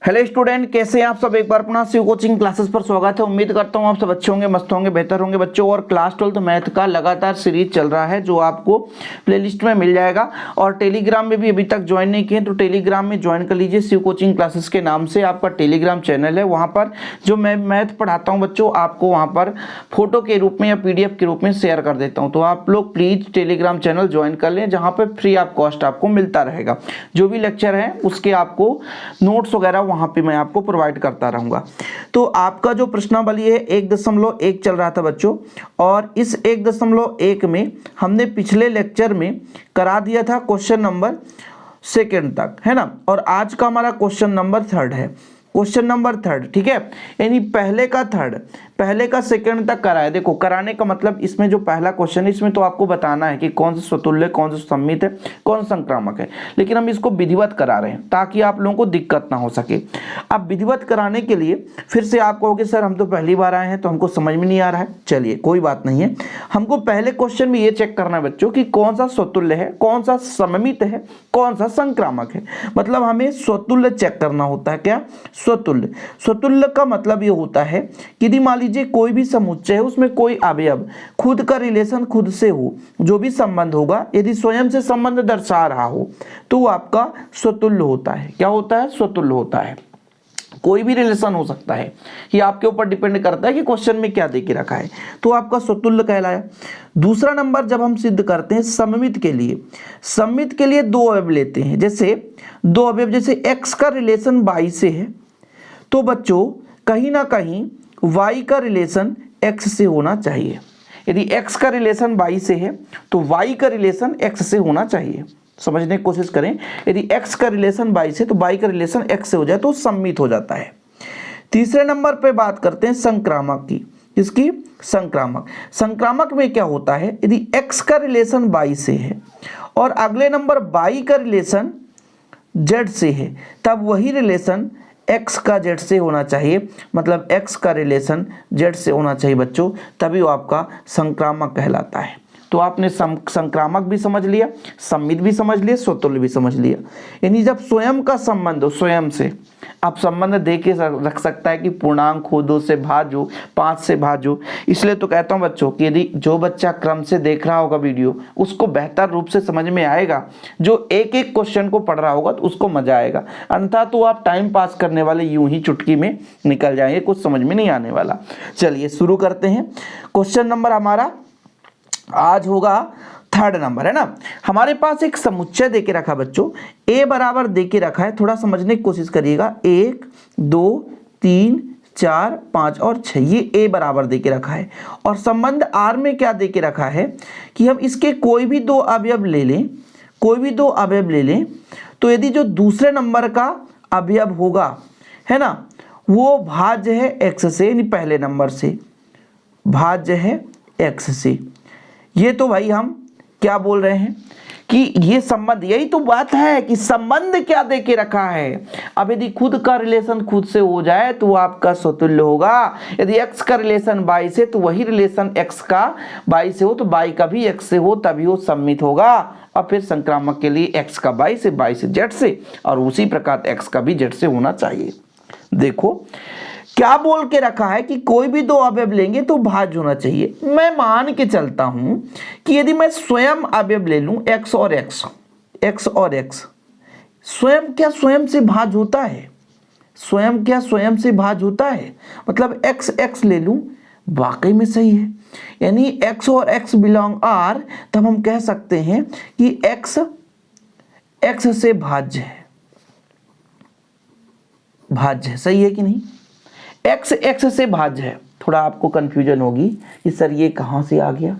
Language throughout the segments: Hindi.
हेलो स्टूडेंट, कैसे हैं आप सब। एक बार अपना शिव कोचिंग क्लासेस पर स्वागत है। उम्मीद करता हूं आप सब अच्छे होंगे, मस्त होंगे, बेहतर होंगे बच्चों। और क्लास 12 मैथ का लगातार सीरीज चल रहा है जो आपको प्लेलिस्ट में मिल जाएगा। और टेलीग्राम में भी अभी तक ज्वाइन नहीं किए तो टेलीग्राम में ज्वाइन कर लीजिए। शिव कोचिंग क्लासेस के नाम से आपका टेलीग्राम चैनल है। वहाँ पर जो मैं मैथ पढ़ाता हूँ बच्चों, आपको वहाँ पर फोटो के रूप में या PDF के रूप में शेयर कर देता हूँ। तो आप लोग प्लीज़ टेलीग्राम चैनल ज्वाइन कर लें, जहाँ पर फ्री ऑफ कॉस्ट आपको मिलता रहेगा। जो भी लेक्चर है उसके आपको नोट्स वगैरह वहाँ पे मैं आपको प्रोवाइड करता रहूँगा। तो आपका जो प्रश्नावली है 1.1 चल रहा था बच्चों, और इस 1.1 में हमने पिछले लेक्चर में करा दिया था क्वेश्चन नंबर 2 तक, है ना। और आज का हमारा क्वेश्चन नंबर 3 है। क्वेश्चन नंबर 3, ठीक है, यानी पहले का 3, पहले का 2 तक कराया। देखो, कराने का मतलब इसमें जो पहला क्वेश्चन है इसमें तो आपको बताना है कि कौन सा स्वतुल्य, कौन सा सम्मित है, कौन सा संक्रामक है। लेकिन हम इसको विधिवत करा रहे हैं ताकि आप लोगों को दिक्कत ना हो सके। अब विधिवत कराने के लिए फिर से आप कहोगे सर हम तो पहली बार आए हैं तो हमको समझ में नहीं आ रहा है। चलिए कोई बात नहीं है, हमको पहले क्वेश्चन में ये चेक करना है बच्चों कि कौन सा स्वतुल्य है, कौन सा सममित है, कौन सा संक्रामक है। मतलब हमें स्वतुल्य चेक करना होता है। क्या? स्वतुल्य। स्वतुल्य का मतलब ये होता है कि यदि मान लीजिए कोई भी समुच्चय है, उसमें कोई अवयव खुद का रिलेशन खुद से हो, जो भी संबंध होगा यदि स्वयं से संबंध दर्शा रहा हो तो वो आपका स्वतुल्य होता है। क्या होता है? स्वतुल्य होता है। कोई भी रिलेशन हो सकता है, ये आपके ऊपर डिपेंड करता है कि क्वेश्चन में क्या देके रखा है, तो आपका स्वतुल्य कहलाया। दूसरा नंबर जब हम सिद्ध करते हैं सममित के लिए, सममित के लिए दो अवयव लेते हैं। जैसे दो अवयव, जैसे x का रिलेशन y से है तो बच्चों कहीं ना कहीं y का रिलेशन x से होना चाहिए। यदि x का रिलेशन y से है तो y का रिलेशन x से होना चाहिए। समझने की कोशिश करें, यदि x का रिलेशन y से तो y का रिलेशन x से हो जाए तो सम्मित हो जाता है। तीसरे नंबर पे बात करते हैं संक्रामक की। इसकी संक्रामक, संक्रामक में क्या होता है, यदि x का रिलेशन y से है और अगले नंबर y का रिलेशन z से है, तब वही रिलेशन x का z से होना चाहिए। मतलब x का रिलेशन z से होना चाहिए बच्चों, तभी वो आपका संक्रामक कहलाता है। तो आपने संक्रामक भी समझ लिया, सम्मित भी समझ लिया, स्वतुल्य भी समझ लिया। यानी जब स्वयं का संबंध हो, स्वयं से आप संबंध दे के रख सकता है कि पूर्णांक हो, 2 से भाजो, 5 से भाजो। इसलिए तो कहता हूँ बच्चों कि यदि जो बच्चा क्रम से देख रहा होगा वीडियो, उसको बेहतर रूप से समझ में आएगा। जो एक एक क्वेश्चन को पढ़ रहा होगा तो उसको मजा आएगा, अन्यथा तो आप टाइम पास करने वाले यूं ही चुटकी में निकल जाएंगे, कुछ समझ में नहीं आने वाला। चलिए शुरू करते हैं। क्वेश्चन नंबर हमारा आज होगा 3 नंबर, है ना। हमारे पास एक समुच्चय देके रखा बच्चों, a बराबर देके रखा है। थोड़ा समझने की कोशिश करिएगा। 1 2 3 4 5 और 6, ये a बराबर देके रखा है। और संबंध r में क्या देके रखा है कि हम इसके कोई भी दो अवयव ले लें, कोई भी दो अवयव ले लें, तो यदि जो दूसरे नंबर का अवयव होगा, है ना, वो भाज्य है x से, यानी पहले नंबर से भाज्य है x से। ये तो भाई हम क्या बोल रहे हैं कि ये संबंध, यही तो बात है कि संबंध क्या देके रखा है। अब यदि खुद का रिलेशन खुद से हो जाए तो वो आपका स्वतुल्य होगा। यदि x का रिलेशन y से तो वही रिलेशन x का y से हो तो y का भी x से हो, तभी वो सम्मित होगा। और फिर संक्रामक के लिए x का y से z से, और उसी प्रकार x का भी z से होना चाहिए। देखो क्या बोल के रखा है कि कोई भी दो अवयव लेंगे तो भाज्य होना चाहिए। मैं मान के चलता हूं कि यदि मैं स्वयं अवयव ले लूं x और x, स्वयं क्या स्वयं से भाज्य होता है? स्वयं क्या स्वयं से भाज्य होता है? मतलब x ले लूं, वाकई में सही है। यानी x और x बिलोंग r, तब हम कह सकते हैं कि x से भाज्य है। भाज्य है, सही है कि नहीं? x से भाज्य है। थोड़ा आपको कंफ्यूजन होगी कि सर ये कहां से आ गया।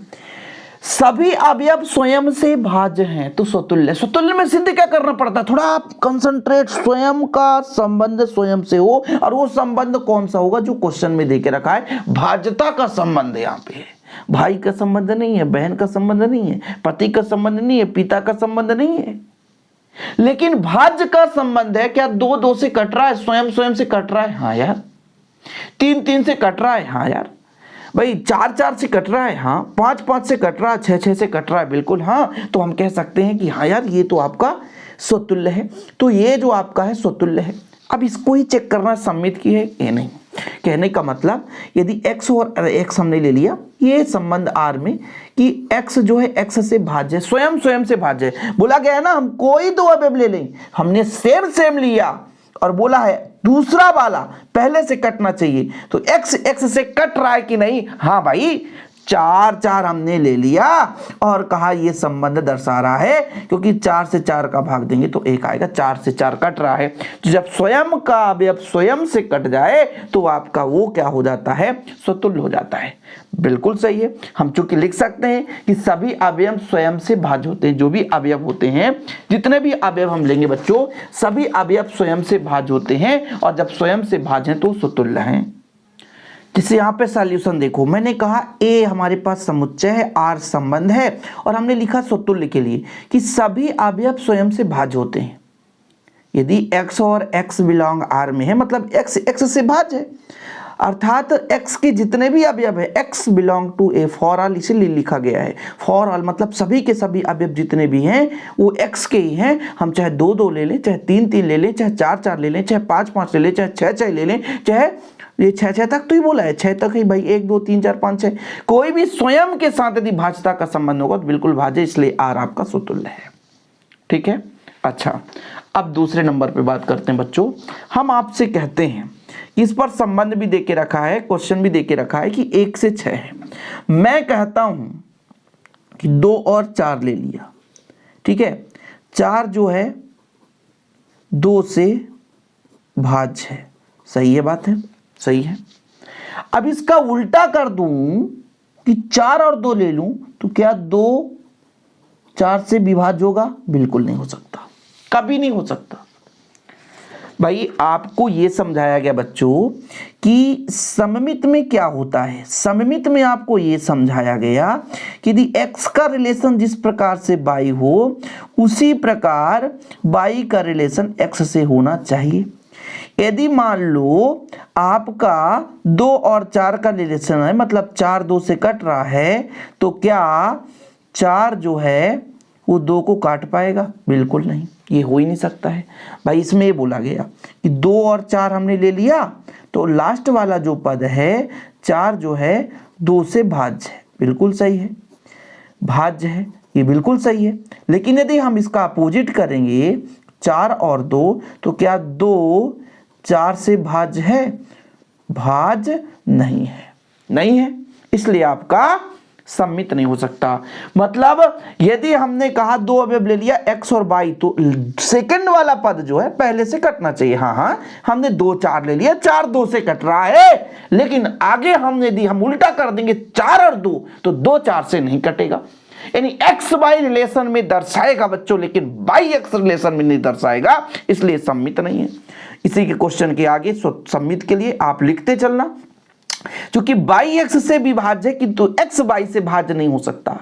सभी अवयव स्वयं से भाज्य हैं तो स्वतुल्य। स्वतुल्य में सिद्ध क्या करना पड़ता है? थोड़ा आप कंसंट्रेट। स्वयं का संबंध स्वयं से हो, और वो संबंध कौन सा होगा? जो क्वेश्चन में देके रखा है, भाज्यता का संबंध यहाँ पे है। भाई का संबंध नहीं है, बहन का संबंध नहीं है, पति का संबंध नहीं है, पिता का संबंध नहीं है, लेकिन भाज्य का संबंध है। क्या 2 से कट रहा है? स्वयं से कट रहा है? हाँ यार। 3 से कट रहा है? हाँ यार। भाई 4 से कट रहा है? हाँ। 5 से कट रहा है? 6 से कट रहा है? बिल्कुल हाँ। तो हम कह सकते हैं कि हाँ यार, ये तो आपका स्वतुल्य है। तो ये जो आपका है स्वतुल्य है। अब इसको ही चेक करना सममित की है ये नहीं। कहने का मतलब यदि x और x हमने ले लिया, ये संबंध R में कि x जो है x से भाज्य, स्वयं से भाज्य है। बोला गया है ना हम कोई दो अवयव ले लें, हमने सेम लिया और बोला है दूसरा वाला पहले से कटना चाहिए, तो x से कट रहा है कि नहीं? हाँ भाई, 4 हमने ले लिया और कहा ये संबंध दर्शा रहा है, क्योंकि 4 से 4 का भाग देंगे तो 1 आएगा। 4 से 4 कट रहा है, तो जब स्वयं का अवयव स्वयं से कट जाए तो आपका वो क्या हो जाता है? स्वतुल्य हो जाता है। बिल्कुल सही है। हम चूंकि लिख सकते हैं कि सभी अवयव स्वयं से भाज्य होते हैं। जो भी अवयव होते हैं, जितने भी अवयव हम लेंगे बच्चों, सभी अवयव स्वयं से भाज्य होते हैं, और जब स्वयं से भाज्य हैं तो स्वतुल्य हैं। जैसे यहाँ पे सॉल्यूशन देखो, मैंने कहा ए हमारे पास समुच्चय है, आर संबंध है, और हमने लिखा स्वतुल्य के लिए कि सभी अवयव स्वयं से भाज्य होते हैं। यदि x और x बिलोंग R में है, मतलब x से भाज्य है, अर्थात x के जितने भी अवयव है x belong to A, for all इसीलिए लिखा गया है। फॉर ऑल मतलब सभी के सभी अवयव जितने भी हैं वो x के ही हैं। हम चाहे 2 ले लें, चाहे 3 ले लें, चाहे 4 ले लें, चाहे 5 ले लें, चाहे 6 ले लें, चाहे ये 6 तक तो ही बोला है, 6 तक ही भाई, 1 2 3 4 5 6, कोई भी स्वयं के साथ यदि भाज्यता का संबंध होगा तो बिल्कुल भाज्य, इसलिए R आपका स्वतुल्य है। ठीक है। अच्छा, अब दूसरे नंबर पे बात करते हैं बच्चों। हम आपसे कहते हैं, इस पर संबंध भी देके रखा है, क्वेश्चन भी देके रखा है कि 1 से 6 है। मैं कहता हूं कि 2 और 4 ले लिया, ठीक है। 4 जो है 2 से भाज्य है, सही है बात है, सही है। अब इसका उल्टा कर दूं कि 4 और 2 ले लूं तो क्या 2 4 से विभाज्य होगा? बिल्कुल नहीं हो सकता, कभी नहीं हो सकता। भाई आपको यह समझाया गया बच्चों कि सममित में क्या होता है। सममित में आपको यह समझाया गया कि यदि x का रिलेशन जिस प्रकार से y हो, उसी प्रकार y का रिलेशन x से होना चाहिए। यदि मान लो आपका 2 और 4 का रिलेशन है, मतलब 4 2 से कट रहा है, तो क्या 4 जो है वो 2 को काट पाएगा? बिल्कुल नहीं, ये हो ही नहीं सकता है। भाई इसमें ये बोला गया कि 2 और 4 हमने ले लिया, तो लास्ट वाला जो पद है 4 जो है 2 से भाज्य है, बिल्कुल सही है, भाज्य है, ये बिल्कुल सही है। लेकिन यदि हम इसका अपोजिट करेंगे 4 और 2, तो क्या 2 4 से भाज्य है? भाज्य नहीं है, नहीं है, इसलिए आपका सम्मित नहीं हो सकता। मतलब यदि हमने कहा 2 अवयव ले लिया x और y, तो सेकंड वाला पद जो है पहले से कटना चाहिए। हाँ, हमने 2 4 ले लिया, 4 2 से कट रहा है, लेकिन आगे हमने यदि हम उल्टा कर देंगे 4 और 2, तो 2 4 से नहीं कटेगा। यानी x y रिलेशन में दर्शाएगा बच्चों, लेकिन y x रिलेशन में नहीं दर्शाएगा, इसलिए सम्मित नहीं है। इसी के क्वेश्चन के आगे सम्मित के लिए आप लिखते चलना, क्योंकि y x से विभाज्य है किंतु x y से भाज्य नहीं हो सकता,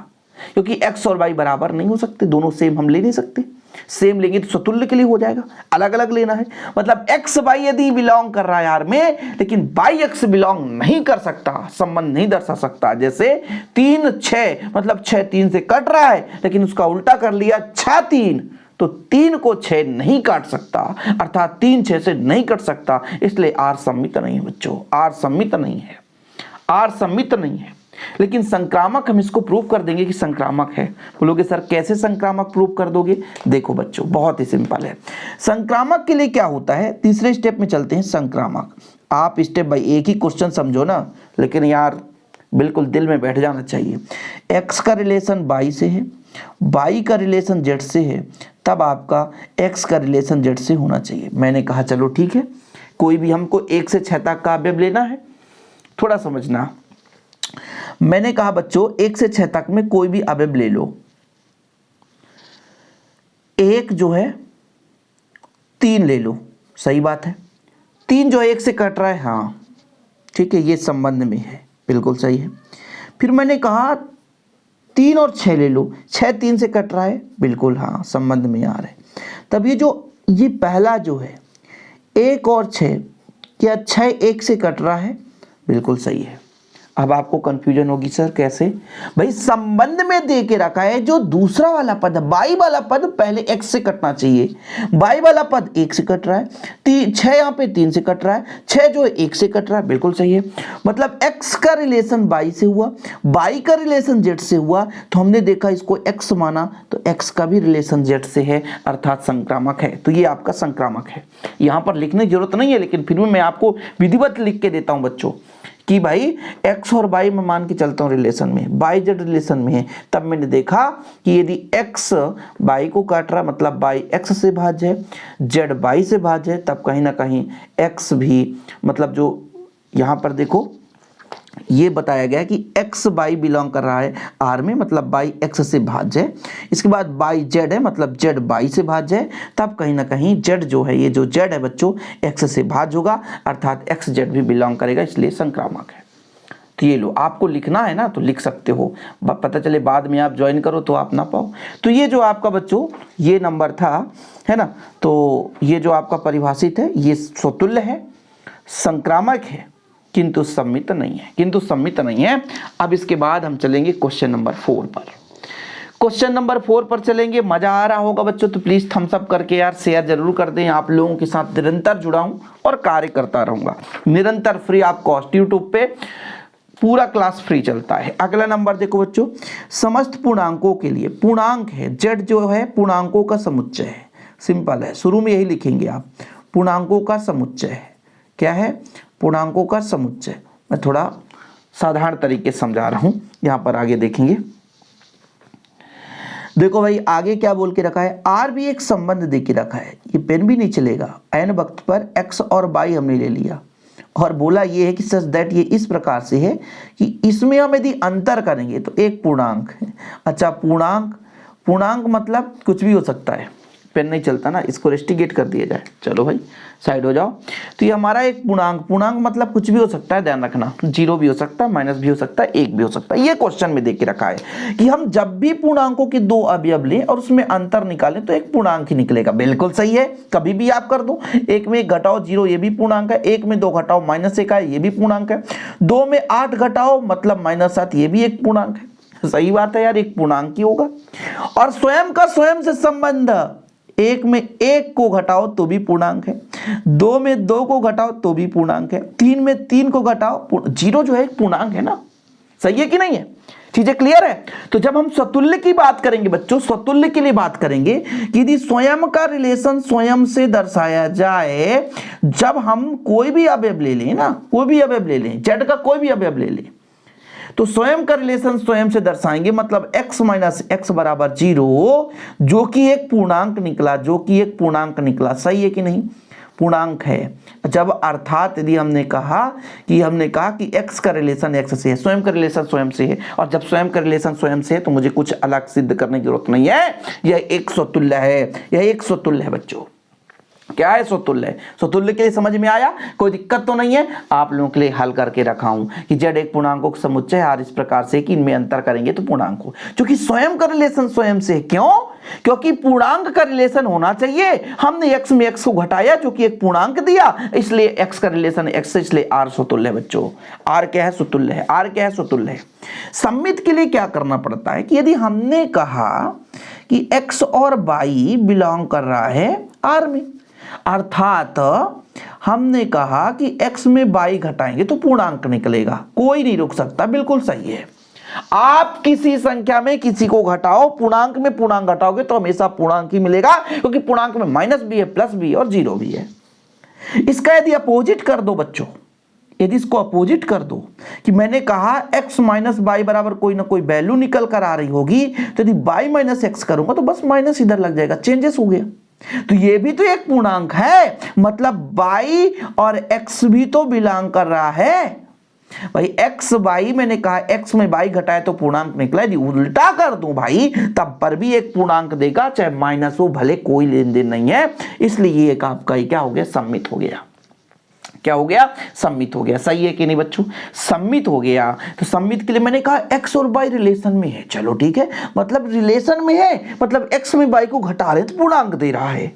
क्योंकि x और y बराबर नहीं हो सकते, दोनों सेम हम ले नहीं सकते। सेम लेंगे तो स्वतुल्य के लिए हो जाएगा, अलग अलग लेना है। मतलब x y यदि बिलोंग कर रहा है यार में, लेकिन y x बिलोंग नहीं कर सकता, संबंध नहीं दर्शा सकता। जैसे 3 6, मतलब 6 3 से कट रहा है, लेकिन उसका उल्टा कर लिया 6 3, तो 3 को 6 नहीं काट सकता, अर्थात 3 6 से नहीं कट सकता, इसलिए R सम्मित नहीं है बच्चों, R सम्मित नहीं है, R सम्मित नहीं है। लेकिन संक्रामक हम इसको प्रूव कर देंगे कि संक्रामक है। बोलोगे सर कैसे संक्रामक प्रूव कर दोगे? देखो बच्चों बहुत ही सिंपल है। संक्रामक के लिए क्या होता है, तीसरे स्टेप में चलते हैं। संक्रामक आप स्टेप बाय एक ही क्वेश्चन समझो ना, लेकिन यार बिल्कुल दिल में बैठ जाना चाहिए। x का रिलेशन y से है, y का रिलेशन z से है, तब आपका x का रिलेशन z से होना चाहिए। मैंने कहा चलो ठीक है, कोई भी हमको 1 से 6 तक का अवयव लेना है, थोड़ा समझना। मैंने कहा बच्चों 1 से 6 तक में कोई भी अवयव ले लो। 1 जो है 3 ले लो, सही बात है। 3 जो 1 से कट रहा है, हाँ ठीक है, ये संबंध में है, बिल्कुल सही है। फिर मैंने कहा 3 और 6 ले लो, 6 3 से कट रहा है, बिल्कुल हाँ संबंध में आ रहा है। तब ये पहला जो है 1 और 6, क्या 6 1 से कट रहा है? बिल्कुल सही है। अब आपको कंफ्यूजन होगी सर कैसे, भाई संबंध में दे के रखा है जो दूसरा वाला पद है, बाई वाला पद पहले x से कटना चाहिए, बाई वाला पद 1 से कट रहा है, 6 यहाँ पे 3 से कट रहा है, 6 जो है 1 से कट रहा है, बिल्कुल सही है। मतलब x का रिलेशन बाई से हुआ, बाई का रिलेशन z से हुआ, तो हमने देखा इसको x माना तो x का भी रिलेशन z से है, अर्थात संक्रामक है। तो ये आपका संक्रामक है, यहाँ पर लिखने की जरूरत नहीं है, लेकिन फिर भी मैं आपको विधिवत लिख के देता हूँ बच्चों कि भाई x और y में मान के चलता हूँ रिलेशन में, y z रिलेशन में है, तब मैंने देखा कि यदि x y को काट रहा मतलब y x से भाज्य है, z y से भाज्य है, तब कहीं ना कहीं x भी मतलब जो यहाँ पर देखो ये बताया गया कि x y बिलोंग कर रहा है R में, मतलब y x से भाज्य है, इसके बाद y z है मतलब z y से भाज्य है, तब कहीं ना कहीं z जो है, ये जो z है बच्चों x से भाज्य होगा, अर्थात x z भी बिलोंग करेगा, इसलिए संक्रामक है। तो ये लो, आपको लिखना है ना तो लिख सकते हो, पता चले बाद में आप ज्वाइन करो तो आप ना पाओ। तो ये जो आपका बच्चों ये नंबर था, है ना, तो ये जो आपका परिभाषित है ये स्वतुल्य है, संक्रामक है, किंतु सम्मित नहीं है। अब इसके बाद हम चलेंगे क्वेश्चन नंबर 4 पर। क्वेश्चन नंबर 4 पर चलेंगे। मजा आ रहा होगा बच्चों तो प्लीज थम्स अप करके यार शेयर जरूर कर दें। आप लोगों के साथ निरंतर जुड़ा हूं और कार्य करता रहूंगा, निरंतर फ्री ऑफ कॉस्ट यूट्यूब पे पूरा क्लास फ्री चलता है। अगला नंबर देखो बच्चों, समस्त पूर्णांकों के लिए, पूर्णांक है z जो है पूर्णांकों का समुच्चय है, सिंपल है, शुरू में यही लिखेंगे आप, पूर्णांकों का समुच्चय है। क्या है? पूर्णांकों का समुच्चय। मैं थोड़ा साधारण तरीके से समझा रहा हूं, यहां पर आगे देखेंगे। देखो भाई आगे क्या बोल के रखा है, आर भी एक संबंध दे के रखा है, ये पेन भी नहीं चलेगा, एन वक्त पर एक्स और वाई हमने ले लिया और बोला ये है कि सच दैट ये इस प्रकार से है कि इसमें हम यदि अंतर करेंगे तो एक पूर्णांक है। अच्छा पूर्णांक मतलब कुछ भी हो सकता है, पेन नहीं चलता ना, इसको रेस्टिगेट कर दिया जाए, चलो भाई साइड हो जाओ। तो ये हमारा एक पूर्णांक मतलब कुछ भी हो सकता है, ध्यान रखना, 0 भी हो सकता है, माइनस भी हो सकता है, 1 भी हो सकता है। ये क्वेश्चन में देख के रखा है कि हम जब भी पूर्णांकों के 2 अवयव लें और उसमें अंतर निकालें तो एक पूर्णांक ही निकलेगा। बिल्कुल सही है, कभी भी आप कर दो, 1 में 1 घटाओ 0 ये भी पूर्णांक है, 1 में 2 घटाओ -1 है ये भी पूर्णांक है, 2 में 8 घटाओ मतलब -7 ये भी एक पूर्णांक है। सही बात है यार, एक पूर्णांक ही होगा। और स्वयं का स्वयं से संबंध, 1 में 1 को घटाओ तो भी पूर्णांक है, 2 में 2 को घटाओ तो भी पूर्णांक है, 3 में 3 को घटाओ, 0 जो है एक पूर्णांक है ना। सही है कि नहीं है? चीजें क्लियर है? तो जब हम स्वतुल्य की बात करेंगे बच्चों, स्वतुल्य के लिए बात करेंगे कि यदि स्वयं का रिलेशन स्वयं से दर्शाया जाए, जब हम कोई भी अवयव ले लें ना, कोई भी अवयव ले लें, z का कोई भी अवयव ले लें, तो स्वयं का रिलेशन स्वयं से दर्शाएंगे, मतलब x माइनस एक्स बराबर 0, जो कि एक पूर्णांक निकला, सही है कि नहीं? पूर्णांक है। जब अर्थात यदि हमने कहा कि x का रिलेशन x से है, स्वयं का रिलेशन स्वयं से है, और जब स्वयं का रिलेशन स्वयं से है तो मुझे कुछ अलग सिद्ध करने की जरूरत नहीं है, यह एक स्वतुल्य है, यह एक स्वतुल्य है बच्चों। क्या है? स्वतुल्य। स्वतुल्य के लिए समझ में आया? कोई दिक्कत तो नहीं है? आप लोगों के लिए हल करके रखा हूं कि z एक पूर्णांकों का समुच्चय है, और इस प्रकार से कि इनमें अंतर करेंगे तो पूर्णांक हो, क्योंकि स्वयं का रिलेशन स्वयं से है। क्यों? क्योंकि पूर्णांक का रिलेशन होना चाहिए, हमने x में x को घटाया जो कि एक पूर्णांक दिया, इसलिए x का रिलेशन x से, इसलिए r स्वतुल्य है बच्चों। r क्या है? स्वतुल्य है। r क्या है? स्वतुल्य है। सम्मित के लिए क्या करना पड़ता है कि यदि हमने कहा कि x और y बिलोंग कर रहा है r में, अर्थात हमने कहा कि x में y घटाएंगे तो पूर्णांक निकलेगा, कोई नहीं रोक सकता, बिल्कुल सही है। आप किसी संख्या में किसी को घटाओ, पूर्णांक में पूर्णांक घटाओगे तो हमेशा पूर्णांक ही मिलेगा, क्योंकि पूर्णांक में माइनस भी है, प्लस भी है और 0 भी है। इसका यदि अपोजिट कर दो बच्चों, यदि इसको अपोजिट कर दो कि मैंने कहा x माइनस वाई बराबर कोई ना कोई वैल्यू निकल कर आ रही होगी, तो यदि y माइनस एक्स करूंगा तो बस माइनस इधर लग जाएगा, चेंजेस हो गया। तो ये भी तो एक पूर्णांक है, मतलब y और x भी तो बिलोंग कर रहा है भाई। x y, मैंने कहा x में y घटाए तो पूर्णांक निकला, यदि उल्टा कर दूं भाई तब पर भी एक पूर्णांक देगा, चाहे माइनस हो, भले कोई लेन देन नहीं है। इसलिए ये आपका क्या हो गया? सम्मित हो गया। क्या हो गया? सम्मित हो गया। सही है कि नहीं बच्चों? सम्मित हो गया। तो सम्मित के लिए मैंने कहा x और y रिलेशन में है, चलो ठीक है, मतलब रिलेशन में है, मतलब x में y को घटा रहे तो पूर्णांक दे रहा है।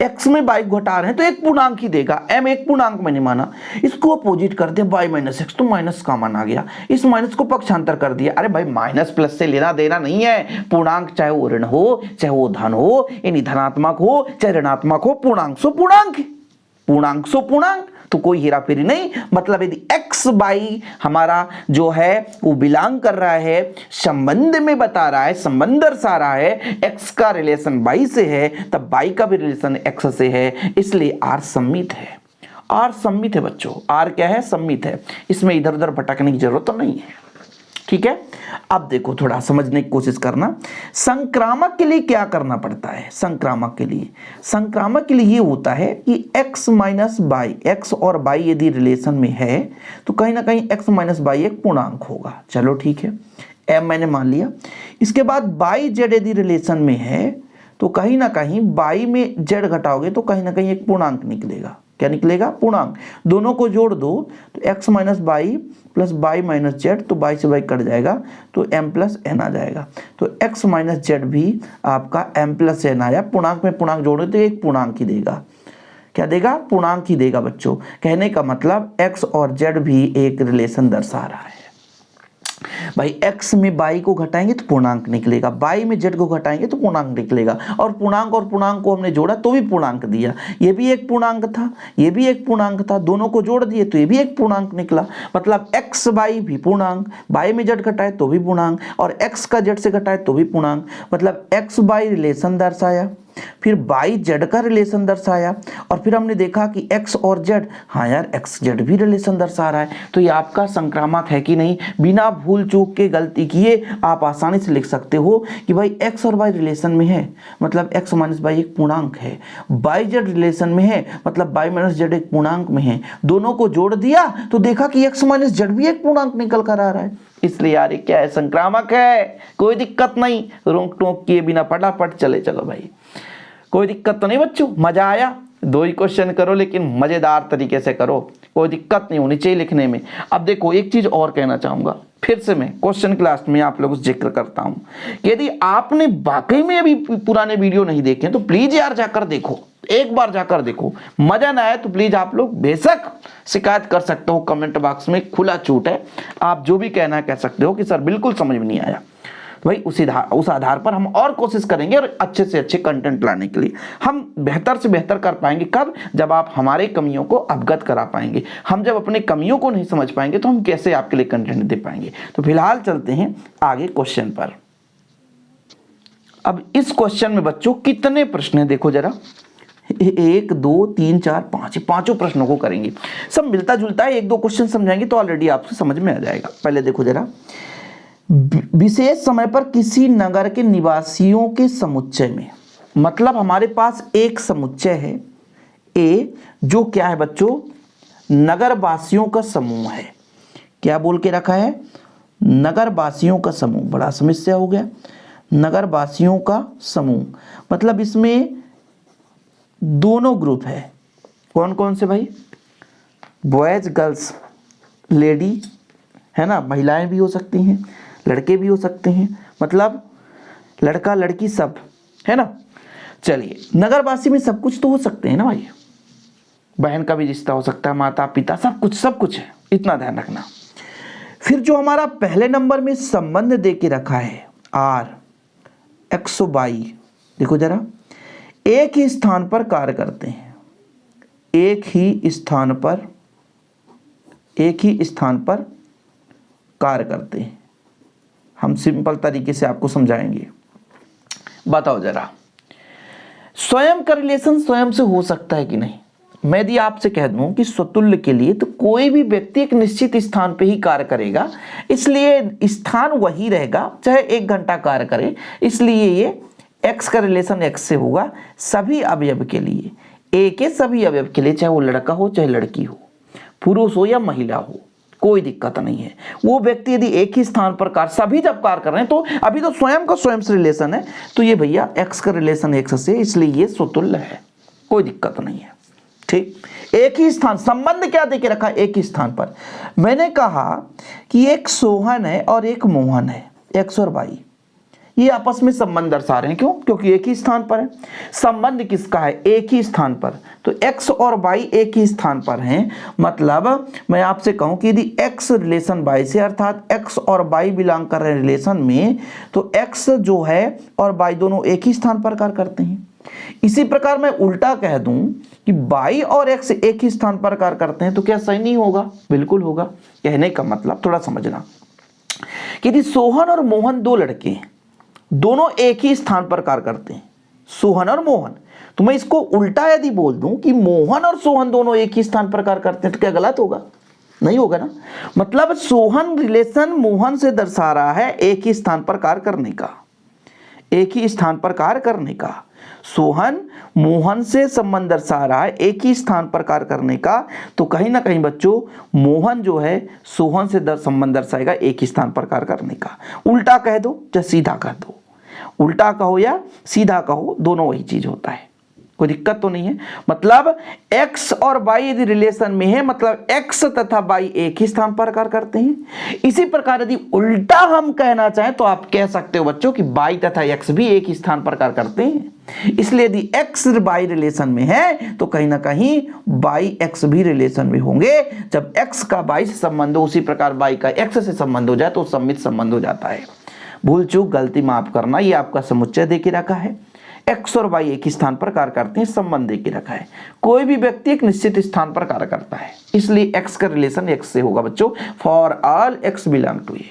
x में y घटा रहे हैं तो एक पूर्णांक ही देगा, m एक पूर्णांक मैंने माना, इसको अपोजिट कर दिया y माइनस एक्स, तो माइनस कॉमन आ गया, इस माइनस को पक्षांतर कर दिया। अरे भाई माइनस प्लस से लेना देना नहीं है, पूर्णांक चाहे वो ऋण हो चाहे वो धन हो, यानी धनात्मक हो चाहे ऋणात्मक हो, पूर्णांक सो पूर्णांक, पूर्णांक सो पूर्णांक, तो कोई हेरा फेरी नहीं। मतलब यदि x y हमारा जो है वो बिलोंग कर रहा है, संबंध में बता रहा है, संबंध दर्शा रहा है, x का रिलेशन y से है, तब y का भी रिलेशन x से है, इसलिए r सम्मित है। r सम्मित है बच्चों, r क्या है? सम्मित है। इसमें इधर उधर भटकने की जरूरत तो नहीं है, ठीक है। अब देखो थोड़ा समझने की कोशिश करना, संक्रामक के लिए क्या करना पड़ता है। संक्रामक के लिए ये होता है कि x माइनस बाई, एक्स और बाई यदि रिलेशन में है तो कहीं ना कहीं x माइनस बाई एक पूर्णांक होगा। चलो ठीक है, m मैंने मान लिया। इसके बाद बाई जेड यदि रिलेशन में है तो कहीं ना कहीं बाई में जेड घटाओगे तो कहीं ना कहीं एक पूर्णांक निकलेगा। क्या निकलेगा? पूर्णांक। दोनों को जोड़ दो तो x minus by plus by minus Z, तो बाई से बाई कट जाएगा तो m प्लस एन आ जाएगा। तो x माइनस जेड भी आपका m प्लस एन आया। पूर्णांक में पूर्णांक जोड़े तो एक पूर्णांक ही देगा। क्या देगा? पूर्णांक ही देगा बच्चों। कहने का मतलब x और z भी एक रिलेशन दर्शा रहा है। भाई x में y को घटाएंगे तो पूर्णांक निकलेगा, y में z को घटाएंगे तो पूर्णांक निकलेगा, और पूर्णांक को हमने जोड़ा तो भी पूर्णांक दिया। ये भी एक पूर्णांक था, ये भी एक पूर्णांक था, दोनों को जोड़ दिए तो ये भी एक पूर्णांक निकला। मतलब x y भी पूर्णांक, y में z घटाए तो भी पूर्णांक, और x का z से घटाए तो भी पूर्णांक। मतलब x y रिलेशन दर्शाया, फिर y z का रिलेशन दर्शाया, और फिर हमने देखा कि x और z, हाँ यार x z भी रिलेशन दर्शा रहा है। तो ये आपका संक्रामक है कि नहीं? बिना भूल चूक के गलती किए आप आसानी से लिख सकते हो कि भाई x और y रिलेशन में है, मतलब x माइनस y एक पूर्णांक है, y z रिलेशन में है, मतलब y माइनस z एक पूर्णांक में है। दोनों को जोड़ दिया तो देखा कि x माइनस z भी एक पूर्णांक निकल कर आ रहा है। इसलिए यार ये क्या है? संक्रामक है, कोई दिक्कत नहीं। रोक टोक किए बिना फटाफट चले चलो भाई, कोई दिक्कत तो नहीं बच्चों। मजा आया? 2 ही क्वेश्चन करो लेकिन मजेदार तरीके से करो, कोई दिक्कत नहीं होनी चाहिए लिखने में। अब देखो एक चीज और कहना चाहूंगा, फिर से मैं क्वेश्चन क्लास में आप लोगों से जिक्र करता हूं कि यदि आपने वाकई में अभी पुराने वीडियो नहीं देखे तो प्लीज यार जाकर देखो, एक बार जाकर देखो। मजा ना आए तो प्लीज आप लोग बेशक शिकायत कर सकते हो, कमेंट बॉक्स में खुला छूट है। आप जो भी कहना है कह सकते हो कि सर बिल्कुल समझ में नहीं आया, तो भाई उस आधार पर हम और कोशिश करेंगे और अच्छे से अच्छे कंटेंट लाने के लिए। हम बेहतर से बेहतर कर पाएंगे कब? जब आप हमारे कमियों को अवगत करा पाएंगे। हम जब अपने कमियों को नहीं समझ पाएंगे तो हम कैसे आपके लिए कंटेंट दे पाएंगे। तो फिलहाल चलते हैं आगे क्वेश्चन पर। अब इस क्वेश्चन में बच्चों कितने प्रश्न हैं देखो जरा, 1 2 3 4 5, पांचों प्रश्नों को करेंगे। सब मिलता जुलता है, 1 2 क्वेश्चन समझाएंगे तो ऑलरेडी आपसे समझ में आ जाएगा। पहले देखो जरा, विशेष समय पर किसी नगर के निवासियों के समुच्चय में, मतलब हमारे पास एक समुच्चय है ए, जो क्या है बच्चों? नगरवासियों का समूह है। क्या बोल के रखा है? नगरवासियों का समूह। बड़ा समस्या हो गया, नगरवासियों का समूह, मतलब इसमें दोनों ग्रुप है। कौन कौन से भाई? बॉयज गर्ल्स, लेडी है ना, महिलाएं भी हो सकती हैं, लड़के भी हो सकते हैं, मतलब लड़का लड़की सब है ना। चलिए, नगरवासी में सब कुछ तो हो सकते हैं ना भाई, बहन का भी रिश्ता हो सकता है, माता पिता, सब कुछ है, इतना ध्यान रखना। फिर जो हमारा पहले नंबर में संबंध दे के रखा है आर एक्स वाई, देखो जरा, एक ही स्थान पर कार्य करते हैं, एक ही स्थान पर कार्य करते हैं। हम सिंपल तरीके से आपको समझाएंगे। बताओ जरा, स्वयं का रिलेशन स्वयं से हो सकता है कि नहीं? मैं यदि आपसे कह दूं कि स्वतुल्य के लिए तो कोई भी व्यक्ति एक निश्चित स्थान पे ही कार्य करेगा, इसलिए स्थान वही रहेगा, चाहे 1 घंटा कार्य करे, इसलिए ये x का रिलेशन x से होगा सभी अवयव के लिए, a के सभी अवयव के लिए, चाहे वो लड़का हो चाहे लड़की हो, पुरुष हो या महिला हो, कोई दिक्कत नहीं है। वो व्यक्ति यदि एक ही स्थान पर कार्य, सभी जब कार्य कर रहे हैं, तो अभी तो स्वयं का स्वयं से रिलेशन है, तो ये भैया x का रिलेशन x से, इसलिए ये स्वतुल्य है, कोई दिक्कत नहीं है। ठीक, एक ही स्थान, संबंध क्या देके रखा? एक ही स्थान पर। मैंने कहा कि एक सोहन है और एक मोहन है, x और y, ये आपस में संबंध दर्शा रहे हैं। क्यों? क्योंकि एक ही स्थान पर है। संबंध किसका है? एक ही स्थान पर। तो x और y एक ही स्थान पर हैं। मतलब मैं आपसे कहूं कि यदि x रिलेशन y से, अर्थात x और y बिलोंग कर रहे हैं रिलेशन में, तो x जो है और y दोनों एक ही स्थान पर कार्य करते हैं। इसी प्रकार मैं उल्टा कह दूं कि y और x एक ही स्थान पर कार्य करते हैं, तो क्या सही नहीं होगा? बिल्कुल होगा। कहने का मतलब थोड़ा समझना कि यदि सोहन और मोहन दो लड़के हैं, दोनों एक ही स्थान पर कार्य करते हैं, सोहन और मोहन, तो मैं इसको उल्टा यदि बोल दूं कि मोहन और सोहन दोनों एक ही स्थान पर कार्य करते हैं, तो क्या गलत होगा? नहीं होगा ना। मतलब सोहन रिलेशन मोहन से दर्शा रहा है एक ही स्थान पर कार्य करने का, एक ही स्थान पर कार्य करने का। सोहन मोहन से संबंध दर्शा रहा है एक ही स्थान पर कार्य करने का, तो कहीं ना कहीं बच्चों मोहन जो है सोहन से संबंध दर्शाएगा एक ही स्थान पर कार्य करने का। उल्टा कह दो या सीधा कह दो, उल्टा कहो या सीधा कहो, दोनों वही चीज होता है, कोई दिक्कत तो नहीं है। मतलब x और y यदि रिलेशन में है, मतलब x तथा y एक ही स्थान पर कार्य करते हैं। इसी प्रकार यदि उल्टा हम कहना चाहें तो आप कह सकते हो बच्चों कि y तथा x भी एक ही स्थान पर कार्य करते हैं। इसलिए यदि x y रिलेशन में है तो कहीं ना कहीं y x भी रिलेशन में होंगे। जब x का y से संबंध हो, उसी प्रकार y का x से संबंध हो जाए तो सम्मित संबंध हो जाता है। भूल चूक गलती माफ करना, ये आपका समुच्चय दे के रखा है। x और y एक ही स्थान पर कार्य करते हैं, संबंध दे के रखा है। कोई भी व्यक्ति एक निश्चित स्थान पर कार्य करता है, इसलिए x का रिलेशन x से होगा बच्चों। For all x belong to A,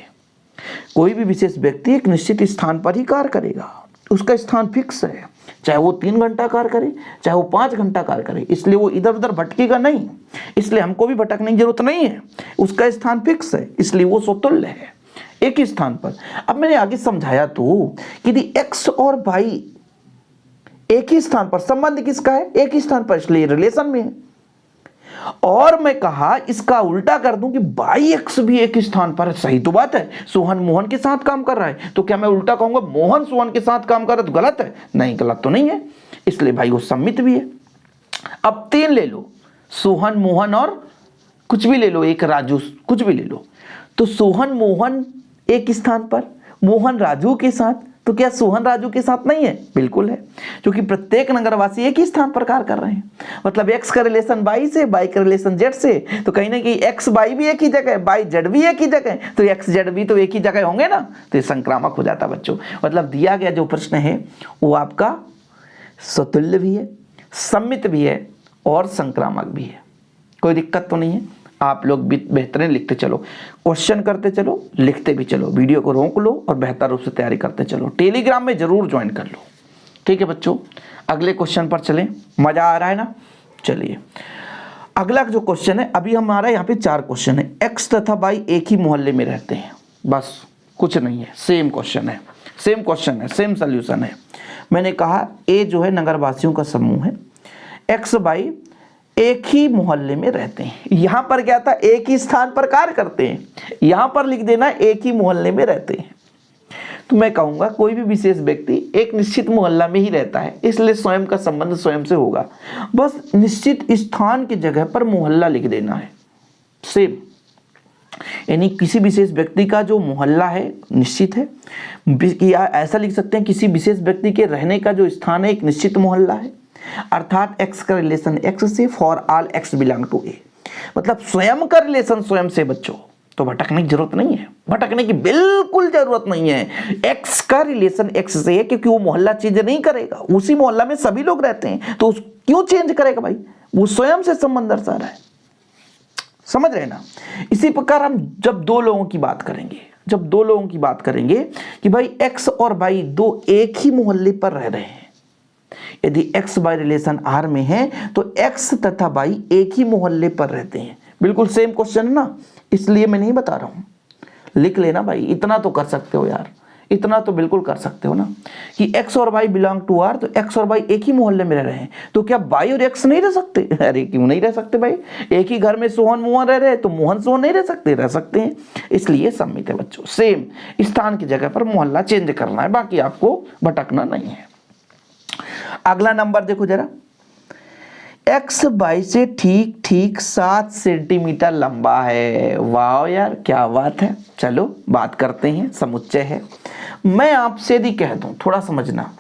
कोई भी विशेष व्यक्ति एक निश्चित स्थान पर ही कार्य करेगा, उसका स्थान फिक्स है, चाहे वो 3 घंटा कार्य करे, चाहे वो 5 घंटा कार्य करे, इसलिए वो इधर उधर भटकेगा नहीं। इसलिए हमको भी भटकने की जरूरत नहीं है, उसका स्थान फिक्स है, इसलिए वो स्वतुल्य है एक ही स्थान पर। अब मैंने आगे समझाया तो कि यदि x और y एक ही स्थान पर, संबंध किसका है? एक ही स्थान पर, इसलिए रिलेशन में है। और मैं कहा इसका उल्टा कर दूं कि बाई एक्स भी एक ही स्थान पर है। सही तो बात है, सोहन मोहन के साथ काम कर रहा है, तो क्या मैं उल्टा कहूंगा मोहन सोहन के साथ काम कर रहा है तो गलत है? नहीं, गलत तो नहीं है, इसलिए भाई वो सम्मित भी है। अब 3 ले लो, सोहन मोहन और कुछ भी ले लो, एक राजू, कुछ भी ले लो, तो सोहन मोहन एक स्थान पर, मोहन राजू के साथ, तो क्या सोहन राजू के साथ नहीं है? बिल्कुल है, क्योंकि प्रत्येक नगरवासी एक ही स्थान पर कार्य कर रहे हैं। मतलब x का रिलेशन y से, y का रिलेशन z से, तो कहीं ना कहीं x y भी एक ही जगह, y z भी एक ही जगह, तो x z भी तो एक ही जगह होंगे ना, तो ये संक्रामक हो जाता बच्चों। मतलब दिया गया जो प्रश्न है वो आपका स्वतुल्य भी है, सम्मित भी है और संक्रामक भी है। कोई दिक्कत तो नहीं है। आप लोग भी बेहतरीन लिखते चलो, क्वेश्चन करते चलो, लिखते भी चलो, वीडियो को रोक लो और बेहतर रूप से तैयारी करते चलो। टेलीग्राम में जरूर ज्वाइन कर लो, ठीक है बच्चों। अगले क्वेश्चन पर चलें, मजा आ रहा है ना? चलिए अगला जो क्वेश्चन है, अभी हमारा यहाँ पे 4 क्वेश्चन है। x तथा y एक ही मोहल्ले में रहते हैं, बस कुछ नहीं है, सेम क्वेश्चन है, सेम क्वेश्चन है, सेम सोल्यूशन है। मैंने कहा a जो है नगरवासियों का समूह है, x y एक ही मोहल्ले में रहते हैं। यहां पर क्या था? एक ही स्थान पर कार्य करते हैं, यहां पर लिख देना एक ही मोहल्ले में रहते हैं। तो मैं कहूंगा कोई भी विशेष व्यक्ति एक निश्चित मोहल्ला में ही रहता है, इसलिए स्वयं का संबंध स्वयं से होगा। बस निश्चित स्थान की जगह पर मोहल्ला लिख देना है, सेम। यानी किसी विशेष व्यक्ति का जो मोहल्ला है निश्चित है, या ऐसा लिख सकते हैं किसी विशेष व्यक्ति के रहने का जो स्थान है एक निश्चित मोहल्ला है, अर्थात x का रिलेशन x से, for all x belong to a। मतलब स्वयं का रिलेशन स्वयं से बच्चों, तो भटकने की जरूरत नहीं है, भटकने की बिल्कुल जरूरत नहीं है। x का रिलेशन x से है क्योंकि वो मोहल्ला चेंज नहीं करेगा, उसी मोहल्ला में सभी लोग रहते हैं, तो क्यों चेंज करेगा भाई? वो स्वयं से संबंध दर्शा रहा है, समझ रहे ना? इसी प्रकार हम जब 2 लोगों की बात करेंगे, जब 2 लोगों की बात करेंगे कि भाई x और y दो एक ही मोहल्ले पर रह रहे हैं, यदि x y रिलेशन R में है तो x तथा y एक ही मोहल्ले पर रहते हैं। बिल्कुल सेम क्वेश्चन है ना, इसलिए मैं नहीं बता रहा हूं, लिख लेना भाई। इतना तो कर सकते हो यार, इतना तो बिल्कुल कर सकते हो ना कि x और y बिलोंग टू R, तो x और y एक ही मोहल्ले में रह रहे हैं, तो क्या y और x नहीं रह सकते? अरे क्यों नहीं रह सकते भाई? एक ही घर में सोहन मोहन रह रहे हैं, तो मोहन सोहन नहीं रह सकते? रह सकते हैं, इसलिए सम्मित है बच्चों। सेम स्थान की जगह पर मोहल्ला चेंज करना है, बाकी आपको भटकना नहीं है। अगला नंबर देखो जरा, x y से ठीक ठीक 7 सेंटीमीटर लंबा है। वाह यार क्या बात है। चलो बात करते हैं, समुच्चय है मैं आपसे यदि कह दूं, थोड़ा समझना,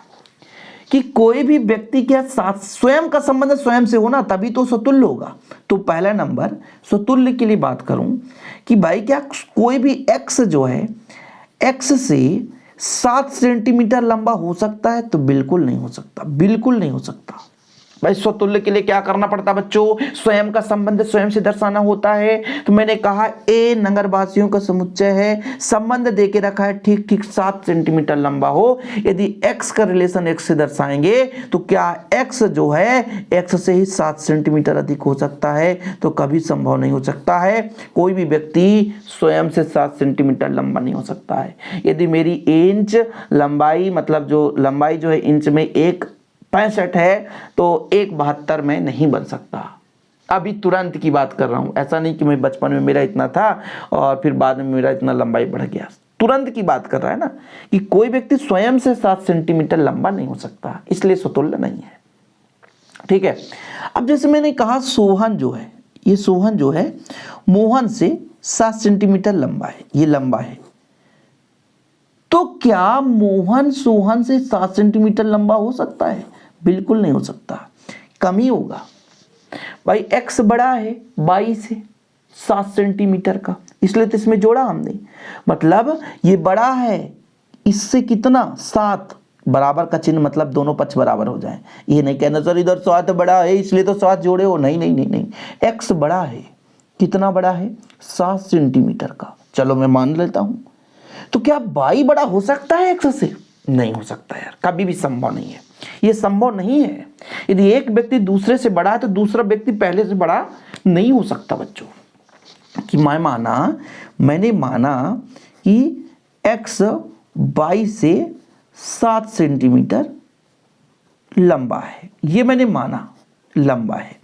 कि कोई भी व्यक्ति के साथ स्वयं का संबंध स्वयं से होना तभी तो स्वतुल्य होगा। तो पहला नंबर स्वतुल्य के लिए बात करूं कि भाई क्या कोई भी x जो है x से 7 सेंटीमीटर लंबा हो सकता है? तो बिल्कुल नहीं हो सकता, बिल्कुल नहीं हो सकता। भाई स्वतुल्य के लिए क्या करना पड़ता है बच्चों? स्वयं का संबंध स्वयं से दर्शाना होता है। तो मैंने कहा ए नगरवासियों का समुच्चय है, संबंध देके रखा है ठीक ठीक 7 सेंटीमीटर लंबा हो। यदि x का रिलेशन x से दर्शाएंगे तो क्या x जो है x से ही 7 सेंटीमीटर अधिक हो सकता है? तो कभी संभव नहीं हो सकता है। कोई भी व्यक्ति स्वयं से 7 सेंटीमीटर लंबा नहीं हो सकता है। यदि मेरी इंच लंबाई, मतलब जो लंबाई जो है इंच में 1.65 है तो 1.72 में नहीं बन सकता। अभी तुरंत की बात कर रहा हूं, ऐसा नहीं कि मैं बचपन में मेरा इतना था और फिर बाद में मेरा इतना लंबाई बढ़ गया। तुरंत की बात कर रहा है ना कि कोई व्यक्ति स्वयं से 7 सेंटीमीटर लंबा नहीं हो सकता, इसलिए स्वतुल्य नहीं है। ठीक है। अब जैसे मैंने कहा सोहन जो है, ये सोहन जो है मोहन से 7 सेंटीमीटर लंबा है, ये लंबा है। तो क्या मोहन सोहन से 7 सेंटीमीटर लंबा हो सकता है? बिल्कुल नहीं हो सकता, कम ही होगा। भाई x बड़ा है y से 7 सेंटीमीटर का, इसलिए तो इसमें जोड़ा हमने। मतलब ये बड़ा है इससे कितना? 7, बराबर का चिन्ह मतलब दोनों पक्ष बराबर हो जाए। ये नहीं कहना सर इधर 7 बड़ा है इसलिए तो 7 जोड़े हो, नहीं नहीं नहीं नहीं। x बड़ा है, कितना बड़ा है? 7 सेंटीमीटर का। चलो मैं मान लेता हूं। तो क्या y बड़ा हो सकता है x से? नहीं हो सकता यार, कभी भी संभव नहीं है, ये संभव नहीं है। यदि एक व्यक्ति दूसरे से बड़ा है तो दूसरा व्यक्ति पहले से बड़ा नहीं हो सकता बच्चों। कि मैंने माना कि x y से 7 सेंटीमीटर लंबा है, ये मैंने माना लंबा है।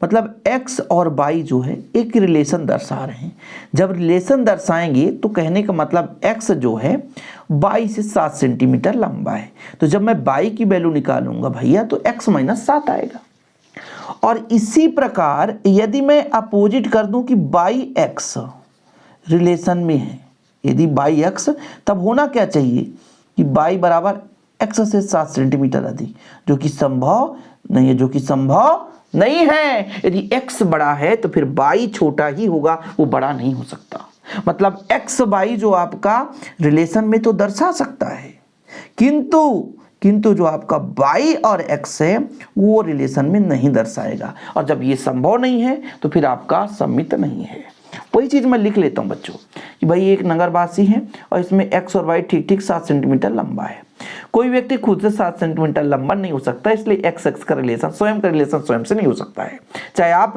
मतलब x और y जो है एक रिलेशन दर्शा रहे हैं। जब रिलेशन दर्शाएंगे तो कहने का मतलब x जो है y से 7 सेंटीमीटर लंबा है। तो जब मैं y की वैल्यू निकालूंगा भैया तो x - 7 आएगा। और इसी प्रकार यदि मैं अपोजिट कर दूं कि yx रिलेशन में है, यदि yx, तब होना क्या चाहिए कि y बराबर x से 7 सेंटीमीटर अधिक, जो कि संभव नहीं है, जो कि संभव नहीं है। यदि x बड़ा है तो फिर y छोटा ही होगा, वो बड़ा नहीं हो सकता। मतलब x y जो आपका रिलेशन में तो दर्शा सकता है, किंतु जो आपका y और x है वो रिलेशन में नहीं दर्शाएगा। और जब ये संभव नहीं है तो फिर आपका सम्मित नहीं है। वही चीज मैं लिख लेता हूं बच्चों कि भाई एक नगरवासी है और इसमें x और y ठीक ठीक 7 सेंटीमीटर लंबा है। कोई व्यक्ति खुद से 7 सेंटीमीटर लंबा नहीं हो सकता, इसलिए x का रिलेशन स्वयं से नहीं हो सकता है। चाहे आप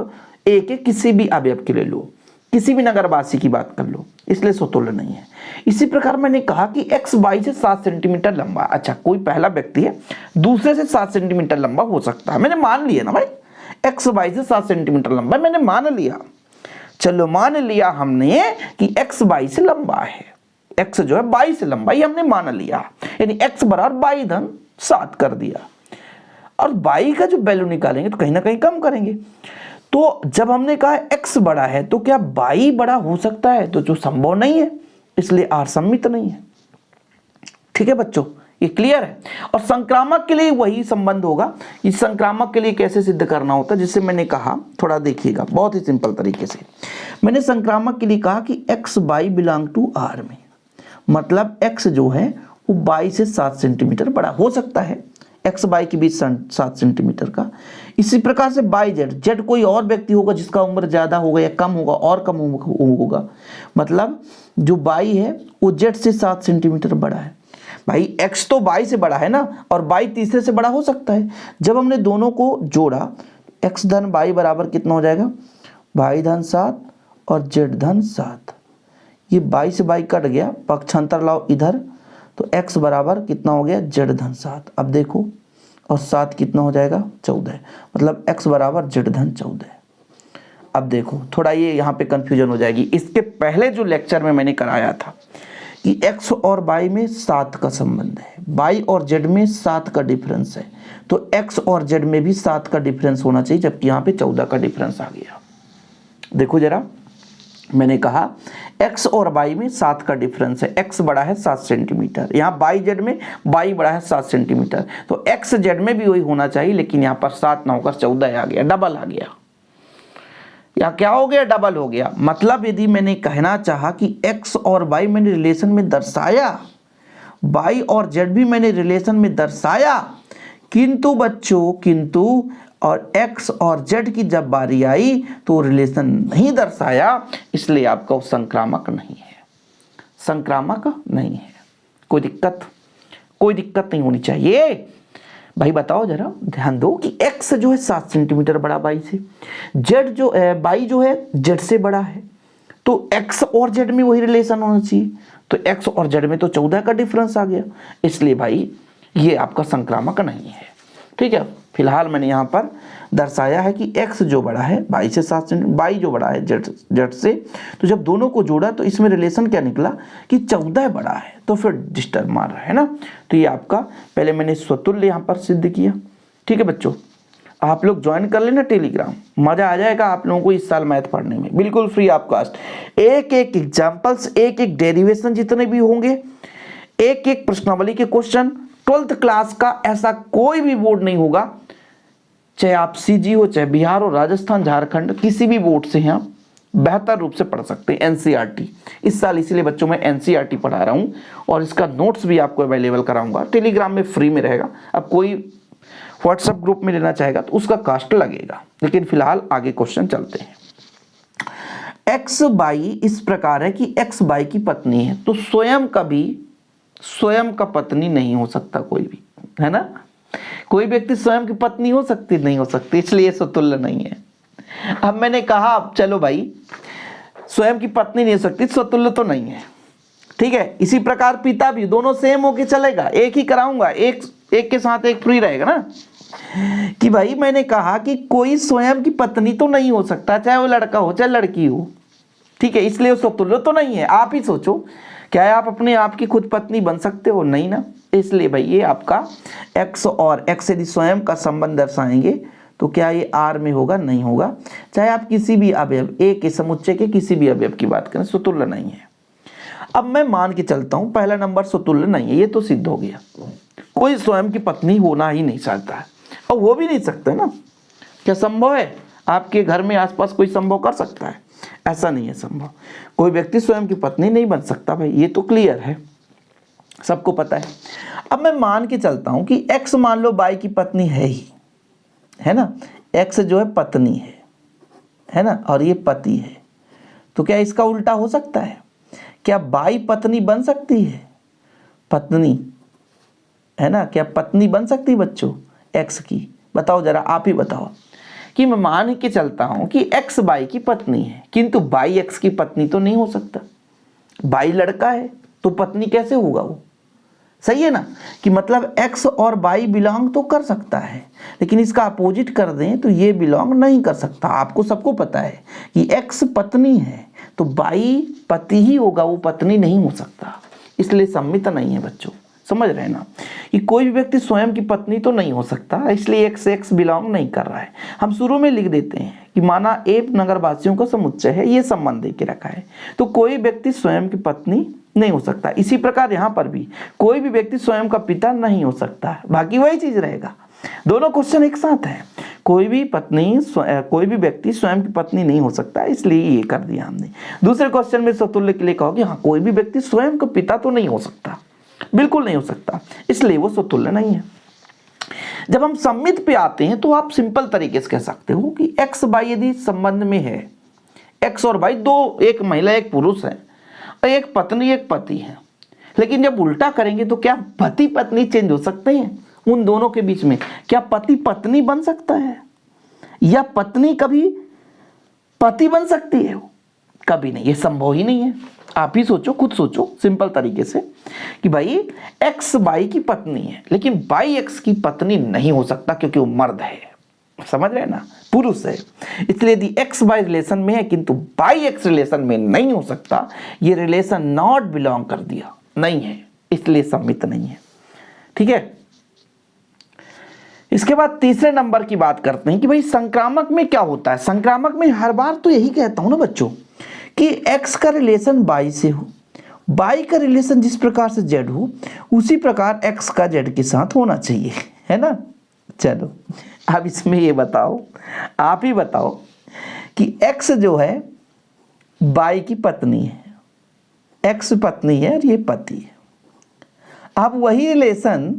a के किसी भी अवयव के ले लो, किसी भी नगरवासी की बात कर लो, इसलिए स्वतुल्य नहीं है। इसी प्रकार मैंने कहा कि x y से 7 सेंटीमीटर लंबा। अच्छा, कोई पहला व्यक्ति है दूसरे से 7 सेंटीमीटर लंबा हो सकता है, मैंने मान लिया ना भाई, x y से 7 सेंटीमीटर लंबा मैंने मान लिया। चलो मान लिया हमने कि x y से लंबा है, x जो है y से लंबा, ये हमने मान लिया। यानी x बराबर y धन 7 कर दिया। और y का जो वैल्यू निकालेंगे तो कहीं ना कहीं कम करेंगे। तो जब हमने कहा x बड़ा है तो क्या y बड़ा हो सकता है? तो जो संभव नहीं है, इसलिए r सम्मित नहीं है। ठीक है बच्चों, ये क्लियर है। और संक्रामक के लिए वही संबंध होगा। इस संक्रामक के लिए कैसे सिद्ध करना होता है, जिससे मैंने कहा, थोड़ा देखिएगा, बहुत ही सिंपल तरीके से। मैंने संक्रामक के लिए कहा कि x y belong to r में, मतलब x जो है वो y से 7 सेंटीमीटर बड़ा हो सकता है, x y के बीच 7 सेंटीमीटर का। इसी प्रकार से y z कोई और व्यक्ति होगा जिसका उम्र ज्यादा होगा या कम होगा, और कम होगा, मतलब जो y है वो z से 7 सेंटीमीटर बड़ा है। भाई x तो y से बड़ा है ना, और y तीसरे से बड़ा हो सकता है। जब हमने दोनों को जोड़ा, x धन y बराबर कितना हो जाएगा? y धन 7 और z धन 7। ये y से y कट गया, पक्षांतर लाओ इधर, तो x बराबर कितना हो गया? z धन 7। अब देखो, और 7 कितना हो जाएगा? 14। मतलब x बराबर z धन 14। अब देखो थोड़ा ये यहाँ पे कंफ्यूजन हो जाएगी। इसके पहले जो लेक्चर में मैंने कराया था कि x और y में 7 का संबंध है, y और z में 7 का डिफरेंस है, तो x और z में भी 7 का डिफरेंस होना चाहिए, जबकि यहाँ पे 14 का डिफरेंस आ गया। देखो जरा, मैंने कहा x और y में 7 का डिफरेंस है, x बड़ा है 7 सेंटीमीटर, यहाँ y z में y बड़ा है 7 सेंटीमीटर, तो x z में भी वही होना चाहिए, लेकिन यहाँ पर 7 ना होकर 14 आ गया, डबल आ गया। या क्या हो गया, डबल हो गया। मतलब यदि मैंने कहना चाहा कि x और y मैंने रिलेशन में दर्शाया, y और z भी मैंने रिलेशन में दर्शाया, किंतु बच्चों किंतु और x और z की जब बारी आई तो रिलेशन नहीं दर्शाया, इसलिए आपका वो संक्रामक नहीं है, संक्रामक नहीं है। कोई दिक्कत नहीं होनी चाहिए। भाई बताओ जरा, ध्यान दो कि x जो है 7 सेंटीमीटर बड़ा y से, z जो है y जो है z से बड़ा है, तो x और z में वही रिलेशन होना चाहिए, तो x और z में तो 14 का डिफरेंस आ गया, इसलिए भाई ये आपका संक्रामक नहीं है। ठीक है, फिलहाल मैंने यहाँ पर दर्शाया है कि x जो बड़ा है y से 7 सेंटीमीटर, y जो बड़ा है z से, तो जब दोनों को जोड़ा तो इसमें रिलेशन क्या निकला कि 14 बड़ा है, तो फिर डिस्टर्ब मार रहा है ना। तो ये आपका पहले मैंने स्वतुल्य यहाँ पर सिद्ध किया। ठीक है बच्चों, आप लोग ज्वाइन कर लेना टेलीग्राम, मजा आ जाएगा आप लोगों को इस साल मैथ पढ़ने में, बिल्कुल फ्री ऑफ कॉस्ट। एक एक एग्जाम्पल्स, एक एक डेरिवेशन जितने भी होंगे, एक एक प्रश्नावली के क्वेश्चन, 12th क्लास का ऐसा कोई भी बोर्ड नहीं होगा, चाहे आप सीजी हो, चाहे बिहार हो, राजस्थान, झारखंड, किसी भी बोर्ड से हैं, बेहतर रूप से पढ़ सकते हैं एनसीईआरटी। इस साल इसीलिए बच्चों मैं एनसीईआरटी पढ़ा रहा हूं और इसका नोट्स भी आपको अवेलेबल कराऊंगा, टेलीग्राम में फ्री में रहेगा। अब कोई व्हाट्सएप ग्रुप में लेना चाहेगा तो उसका कास्ट लगेगा, लेकिन फिलहाल आगे क्वेश्चन चलते हैं। एक्स बाई इस प्रकार है कि एक्स बाई की पत्नी है, तो स्वयं का पत्नी नहीं हो सकता कोई भी, है ना। कोई व्यक्ति स्वयं की पत्नी हो सकती नहीं हो सकती, इसलिए स्वतुल्य नहीं है। अब मैंने कहा चलो भाई स्वयं की पत्नी नहीं हो सकती, स्वतुल्य तो नहीं है। ठीक है, इसी प्रकार पिता भी, दोनों सेम होके चलेगा, एक ही कराऊंगा, एक के साथ एक फ्री रहेगा ना। कि भाई मैंने कहा कि कोई स्वयं की पत्नी तो नहीं हो सकता, चाहे वो लड़का हो चाहे लड़की हो। ठीक है, इसलिए वो स्वतुल्य तो नहीं है। आप ही सोचो, क्या आप अपने आप की खुद पत्नी बन सकते हो? नहीं ना। इसलिए भाई ये आपका x और x यदि स्वयं का संबंध दर्शाएंगे तो क्या ये R में होगा? नहीं होगा। चाहे आप किसी भी अवयव, A के समुच्चय के किसी भी अवयव की बात करें, स्वतुल्य नहीं है। अब मैं मान के चलता हूं पहला नंबर स्वतुल्य नहीं है, ये तो सिद्ध हो गया। कोई स्वयं की पत्नी होना ही नहीं चाहता है, और वो भी नहीं सकता ना। क्या संभव है? आपके घर में आसपास कोई संभव कर सकता है? ऐसा नहीं है संभव। कोई व्यक्ति स्वयं की पत्नी नहीं बन सकता भाई, ये तो क्लियर है, सबको पता है। अब मैं मान के चलता हूं कि x मान लो y की पत्नी है ही, है ना। x जो है पत्नी है ना, और ये पति है, तो क्या इसका उल्टा हो सकता है? क्या y पत्नी बन सकती है? पत्नी, है ना, क्या पत्नी बन सकती है बच्चों x की? बताओ जरा, आप ही बताओ। कि मैं मान के चलता हूं कि x y की पत्नी है, किंतु y x की पत्नी तो नहीं हो सकता। y लड़का है तो पत्नी कैसे होगा वो? सही है ना, कि मतलब x और y बिलोंग तो कर सकता है, लेकिन इसका अपोजिट कर दें तो ये बिलोंग नहीं कर सकता। आपको सबको पता है कि x पत्नी है तो y पति ही होगा, वो पत्नी नहीं हो सकता, इसलिए सम्मित नहीं है बच्चों। समझ रहे हैं ना, कि कोई भी व्यक्ति स्वयं की पत्नी तो नहीं हो सकता, इसलिए x बिलोंग नहीं कर रहा है। हम शुरू में लिख देते हैं कि माना A नगरवासियों का समुच्चय है, ये संबंध दे के रखा है, तो कोई व्यक्ति स्वयं की पत्नी नहीं हो सकता। इसी प्रकार यहाँ पर भी कोई भी व्यक्ति स्वयं का पिता नहीं हो सकता, बाकी वही चीज रहेगा। दोनों क्वेश्चन एक साथ है, कोई भी व्यक्ति स्वयं की पत्नी नहीं हो सकता, इसलिए ये कर दिया हमने। दूसरे क्वेश्चन में स्वतुल्य के लिए कहोगे हाँ, कोई भी व्यक्ति स्वयं का पिता तो नहीं हो सकता, बिल्कुल नहीं हो सकता, इसलिए वो स्वतुल्य नहीं है। जब हम सम्मित पे आते हैं तो आप सिंपल तरीके से कह सकते हो कि x y यदि संबंध में है, x और y दो, एक महिला एक पुरुष है, और एक पत्नी एक पति है, लेकिन जब उल्टा करेंगे तो क्या पति पत्नी चेंज हो सकते हैं? उन दोनों के बीच में क्या पति पत्नी बन सकता है, या पत्नी कभी पति बन सकती है? कभी नहीं, ये संभव ही नहीं है। आप ही सोचो, खुद सोचो सिंपल तरीके से कि भाई x y की पत्नी है, लेकिन y x की पत्नी नहीं हो सकता क्योंकि वो मर्द है। समझ रहे हैं ना, पुरुष है। इसलिए यदि x y रिलेशन में है किंतु y x रिलेशन में नहीं हो सकता, ये रिलेशन नॉट बिलोंग कर दिया, नहीं है, इसलिए सम्मित नहीं है। ठीक है, इसके बाद तीसरे नंबर की बात करते हैं कि भाई संक्रामक में क्या होता है। संक्रामक में हर बार तो यही कहता हूं ना बच्चों कि x का रिलेशन y से हो, y का रिलेशन जिस प्रकार से z हो उसी प्रकार x का z के साथ होना चाहिए, है ना। चलो अब इसमें ये बताओ, आप ही बताओ कि x जो है y की पत्नी है, x पत्नी है और ये पति है। अब वही रिलेशन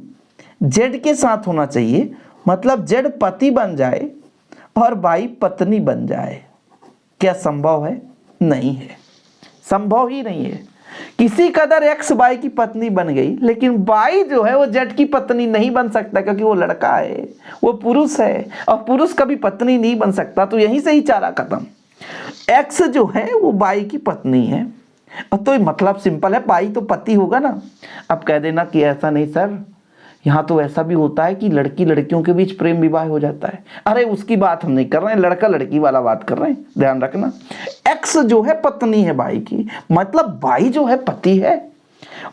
z के साथ होना चाहिए, मतलब z पति बन जाए और y पत्नी बन जाए। क्या संभव है? नहीं है, संभव ही नहीं है। किसी कदर x y की पत्नी बन गई, लेकिन y जो है वो z की पत्नी नहीं बन सकता, क्योंकि वो लड़का है, वो पुरुष है, और पुरुष कभी पत्नी नहीं बन सकता। तो यहीं से ही चारा खत्म। x जो है वो y की पत्नी है, और तो मतलब सिंपल है, y तो पति होगा ना। अब कह देना कि ऐसा नहीं सर, यहाँ तो ऐसा भी होता है कि लड़की लड़कियों के बीच प्रेम विवाह हो जाता है। अरे उसकी बात हम नहीं कर रहे हैं, लड़का लड़की वाला बात कर रहे हैं, ध्यान रखना। x जो है पत्नी है y की, मतलब y जो है पति है।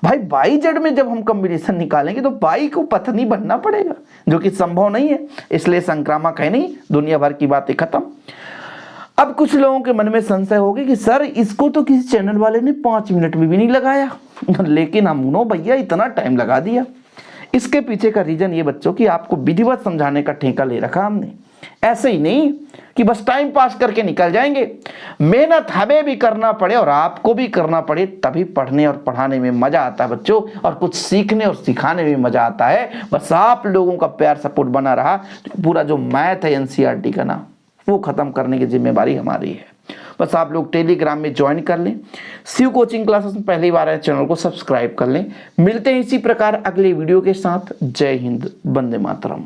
भाई y z में जब हम कॉम्बिनेशन निकालेंगे तो y को पत्नी बनना पड़ेगा, जो कि संभव नहीं है, इसलिए संक्रामक है नहीं, दुनिया भर की बातें खत्म। अब कुछ लोगों के मन में संशय होगी कि सर इसको तो किसी चैनल वाले ने 5 मिनट में भी नहीं लगाया, लेकिन हमने भैया इतना टाइम लगा दिया। इसके पीछे का रीजन ये बच्चों कि आपको विधिवत समझाने का ठेका ले रखा हमने। ऐसे ही नहीं कि बस टाइम पास करके निकल जाएंगे, मेहनत हमें भी करना पड़े और आपको भी करना पड़े, तभी पढ़ने और पढ़ाने में मजा आता है बच्चों, और कुछ सीखने और सिखाने में मजा आता है। बस आप लोगों का प्यार सपोर्ट बना रहा, पूरा जो मैथ है एनसीईआरटी का ना, वो खत्म करने की जिम्मेवारी हमारी है। बस आप लोग टेलीग्राम में ज्वाइन कर लें, शिव कोचिंग क्लासेस में पहली बार आए चैनल को सब्सक्राइब कर लें। मिलते हैं इसी प्रकार अगले वीडियो के साथ। जय हिंद, वंदे मातरम।